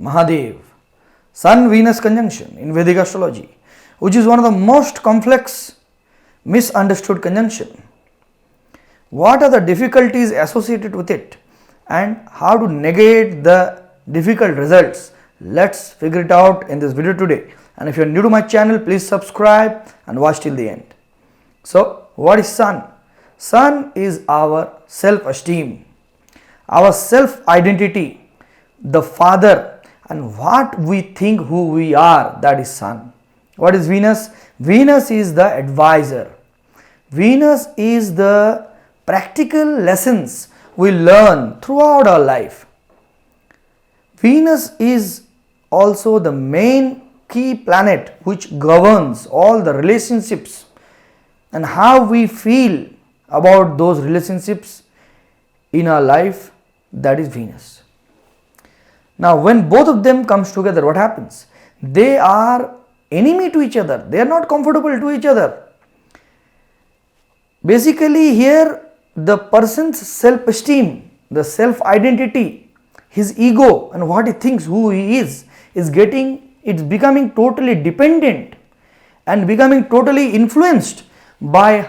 Mahadev. Sun-Venus conjunction in Vedic astrology, which is one of the most complex, misunderstood conjunction. What are the difficulties associated with it and how to negate the difficult results? Let's figure it out in this video today. And if you are new to my channel, please subscribe and watch till the end. So, what is Sun? Sun is our self-esteem, our self-identity, the father, and what we think who we are, that is Sun. What is Venus? Venus is the advisor. Venus is the practical lessons we learn throughout our life. Venus is also the main key planet which governs all the relationships and how we feel about those relationships in our life, that is Venus. Now when both of them comes together, what happens? They are enemy to each other, they are not comfortable to each other. Basically here the person's self-esteem, the self-identity, his ego and what he thinks who he is it's becoming totally dependent and becoming totally influenced by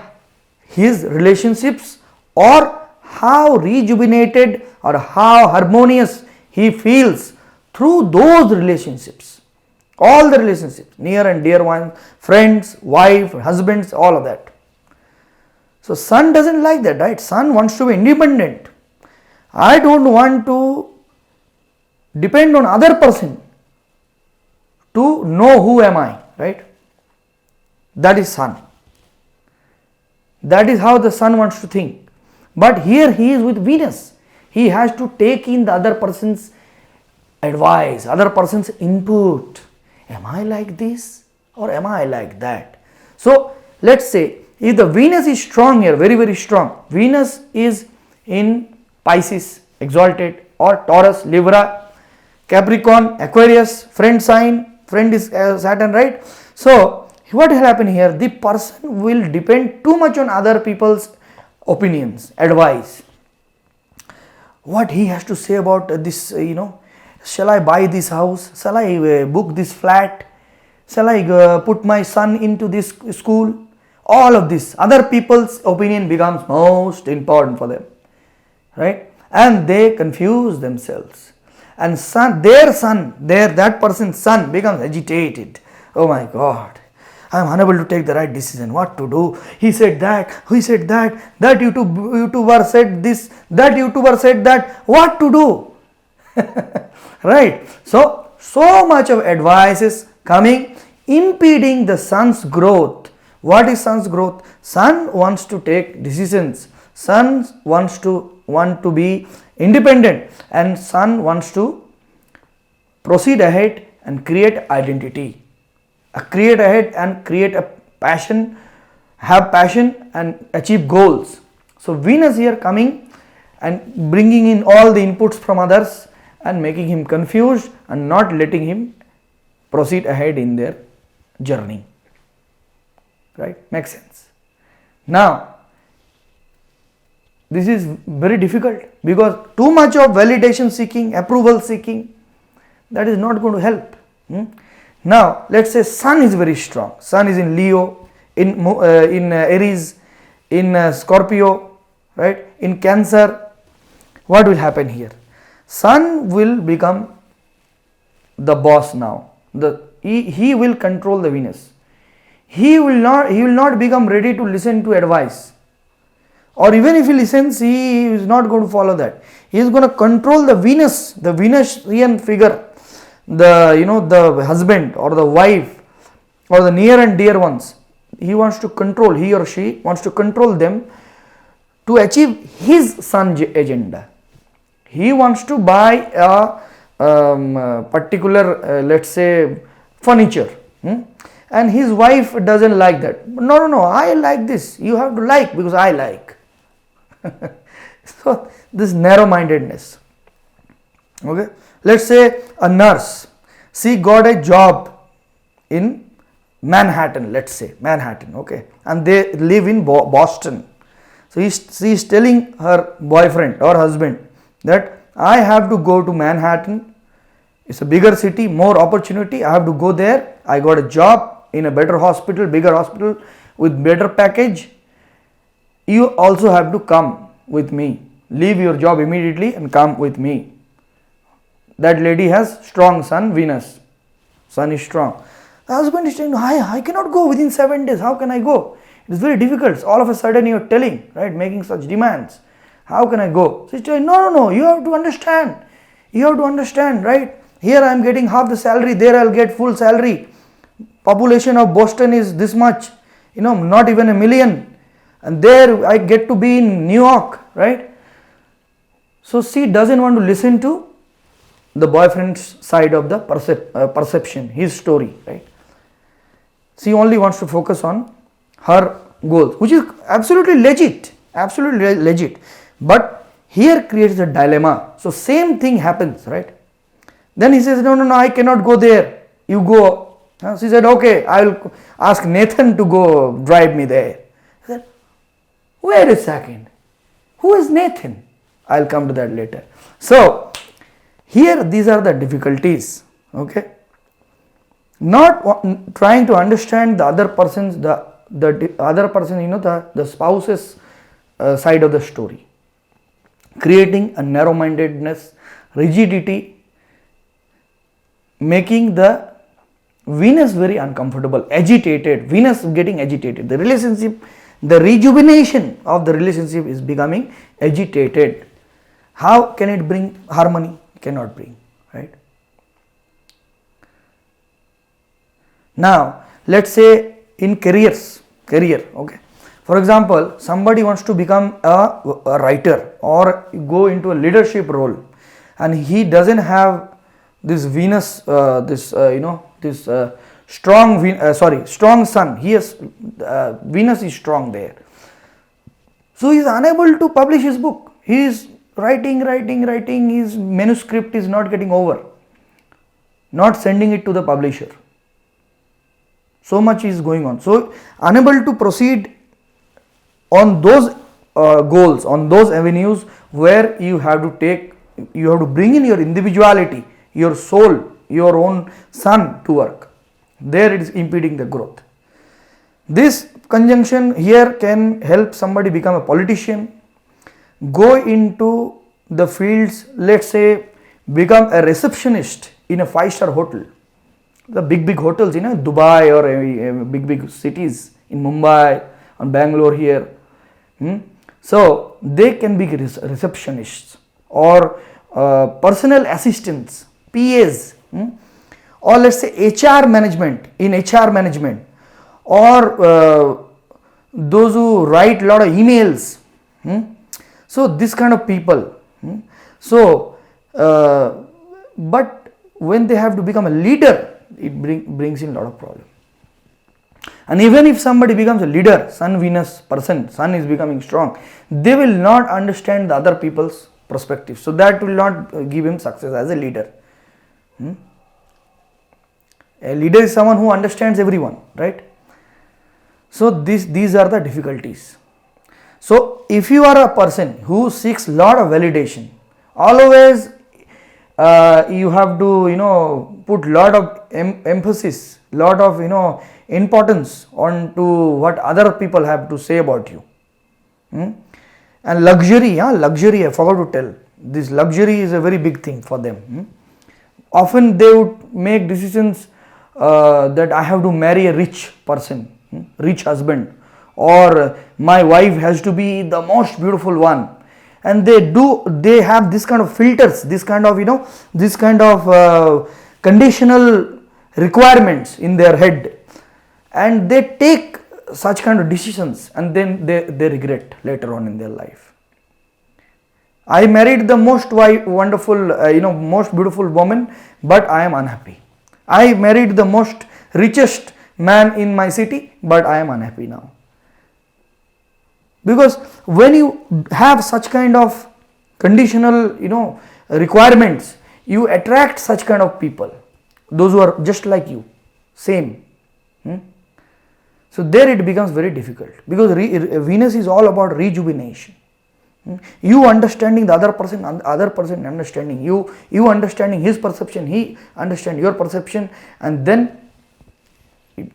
his relationships or how rejuvenated or how harmonious he feels through those relationships. All the relationships, near and dear ones, friends, wife, husbands, all of that. So Sun doesn't like that, right? Sun wants to be independent. I don't want to depend on other person to know who am I, right? That is Sun. That is how the Sun wants to think. But here he is with Venus. He has to take in the other person's advice, other person's input. Am I like this or am I like that? So let's say if the Venus is strong here, very very strong, Venus is in Pisces, exalted, or Taurus, Libra, Capricorn, Aquarius, friend sign, friend is Saturn, right? So what will happen here? The person will depend too much on other people's opinions, advice. What he has to say about this, shall I buy this house? Shall I book this flat? Shall I put my son into this school? All of this, other people's opinion becomes most important for them, right? And they confuse themselves. And that person's son becomes agitated. Oh my God, I am unable to take the right decision. What to do? He said that, that YouTuber said this, that YouTuber said that. What to do? Right? So much of advice is coming, impeding the Sun's growth. What is Sun's growth? Sun wants to take decisions. Sun want to be independent, and Sun wants to proceed ahead and create identity. Create ahead and create a passion, have passion and achieve goals. So Venus here coming and bringing in all the inputs from others and making him confused and not letting him proceed ahead in their journey. Right? Makes sense. Now this is very difficult because too much of validation seeking, approval seeking, that is not going to help. Now let's say Sun is very strong. Sun is in Leo, in Aries, in Scorpio, right? In Cancer. What will happen here? Sun will become the boss now. He will control the Venus. He will not become ready to listen to advice. Or even if he listens, he is not going to follow that. He is going to control the Venus, the Venusian figure, the husband or the wife or the near and dear ones. He wants to control, he or she wants to control them to achieve his Sun agenda. He wants to buy a particular, let's say, furniture. And his wife doesn't like that. No, I like this. You have to like because I like. So this narrow-mindedness. Okay. Let's say a nurse. She got a job in Manhattan. Let's say Manhattan. Okay. And they live in Boston. So she is telling her boyfriend or husband that I have to go to Manhattan It's a bigger city, more opportunity. I have to go there. I got a job in a better hospital, bigger hospital with better package. You also have to come with me. Leave your job immediately and come with me. That lady has strong sun, Venus. Sun is strong. The husband is saying, I cannot go within 7 days. How can I go? It is very difficult. All of a sudden you are telling, right, making such demands. How can I go? So he's saying, no, you have to understand. You have to understand, right? Here I am getting half the salary, there I will get full salary. Population of Boston is this much, not even 1 million. And there I get to be in New York, right? So she doesn't want to listen to the boyfriend's side of the perception, his story, right? She only wants to focus on her goals, which is absolutely legit. But here creates a dilemma. So same thing happens, right? Then he says, no, I cannot go there. You go. She said, okay, I will ask Nathan to go drive me there. He said, wait a second. Who is Nathan? I will come to that later. So here these are the difficulties. Okay. Not trying to understand the other person's, the other person, the spouse's side of the story. Creating a narrow-mindedness, rigidity, making the Venus very uncomfortable, agitated, Venus getting agitated. The relationship, the rejuvenation of the relationship is becoming agitated. How can it bring harmony? Cannot bring, right? Now, let's say in career, okay. For example, somebody wants to become a writer or go into a leadership role, and he doesn't have this Venus, strong sun. He has Venus is strong there, so he is unable to publish his book. He is writing. His manuscript is not getting over, not sending it to the publisher. So much is going on. So unable to proceed on those goals, on those avenues where you have to bring in your individuality, your soul, your own sun to work. There it is impeding the growth. This conjunction here can help somebody become a politician, go into the fields, let's say become a receptionist in a 5-star hotel. The big hotels in Dubai or big cities in Mumbai or Bangalore here. So they can be receptionists or personal assistants, PAs, or let's say HR management, or those who write a lot of emails. So this kind of people. So but when they have to become a leader, it brings in a lot of problems. And even if somebody becomes a leader, Sun Venus person, Sun is becoming strong, they will not understand the other people's perspective. So that will not give him success as a leader. A leader is someone who understands everyone, right? So these are the difficulties. So if you are a person who seeks a lot of validation, always you have to put lot of emphasis, lot of importance on to what other people have to say about you. And luxury, I forgot to tell, this luxury is a very big thing for them. Often they would make decisions that I have to marry a rich person, rich husband, or my wife has to be the most beautiful one. And they have this kind of filters, this kind of conditional requirements in their head, and they take such kind of decisions, and then they regret later on in their life. I married the most wonderful, most beautiful woman, but I am unhappy. I married the most richest man in my city, but I am unhappy now. Because when you have such kind of conditional, requirements, you attract such kind of people, those who are just like you, same. So there it becomes very difficult, because Venus is all about rejuvenation. You understanding the other person, and other person understanding you, you understanding his perception, he understand your perception, and then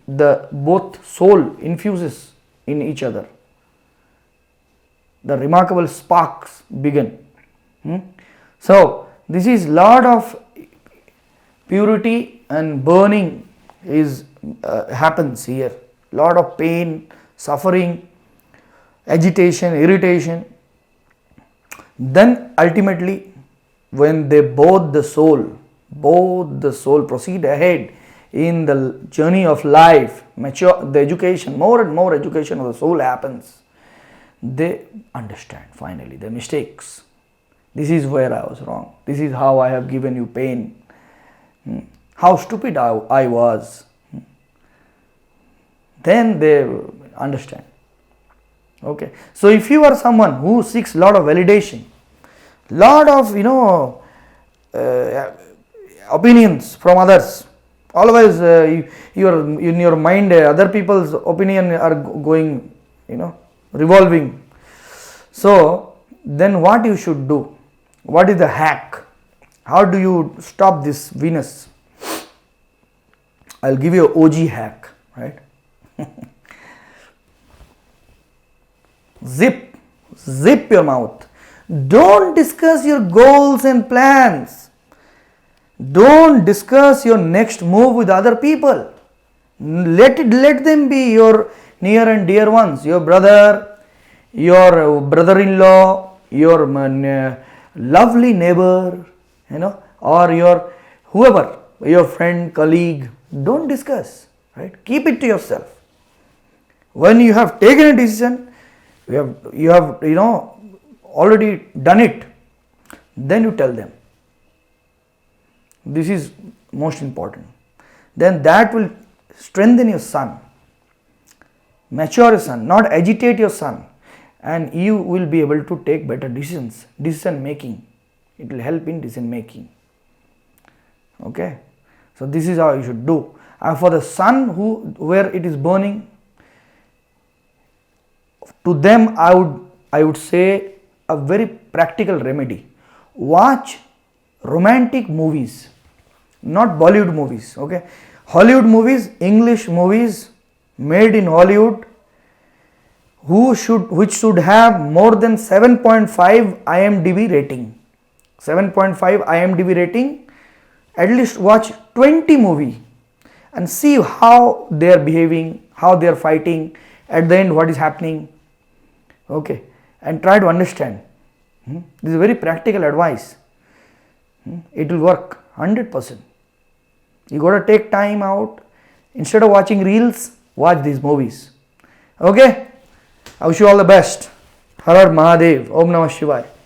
the both soul infuses in each other. The remarkable sparks begin. So this is lot of purity and burning is happens here. Lot of pain, suffering, agitation, irritation. Then ultimately, when they both the soul proceed ahead in the journey of life, mature the education, more and more education of the soul happens. They understand finally their mistakes. This is where I was wrong. This is how I have given you pain. How stupid I was. Then they understand. Okay. So if you are someone who seeks lot of validation, lot of opinions from others, always you are in your mind other people's opinion are going revolving. So then what you should do? What is the hack? How do you stop this Venus? I'll give you an OG hack, right? Zip your mouth. Don't discuss your goals and plans. Don't discuss your next move with other people. Let them be your near and dear ones, your brother, your brother-in-law, your lovely neighbor, or your whoever, your friend, colleague. Don't discuss, right? Keep it to yourself. When you have taken a decision, you have already done it, then you tell them. This is most important. Then that will strengthen your sun, mature your sun, not agitate your sun, and you will be able to take better decision making. It will help in decision making. Okay, so this is how you should do. And for the sun where it is burning, to them I would say a very practical remedy. Watch romantic movies, not Bollywood movies. Okay, Hollywood movies, English movies made in Hollywood, which should have more than 7.5 IMDb rating. 7.5 IMDb rating. At least watch 20 movies and see how they are behaving, how they are fighting, at the end what is happening. Okay, and try to understand. This is a very practical advice. It will work 100%. You got to take time out. Instead of watching reels, watch these movies. Okay, I wish you all the best. Har Har Mahadev. Om Namah Shivaya.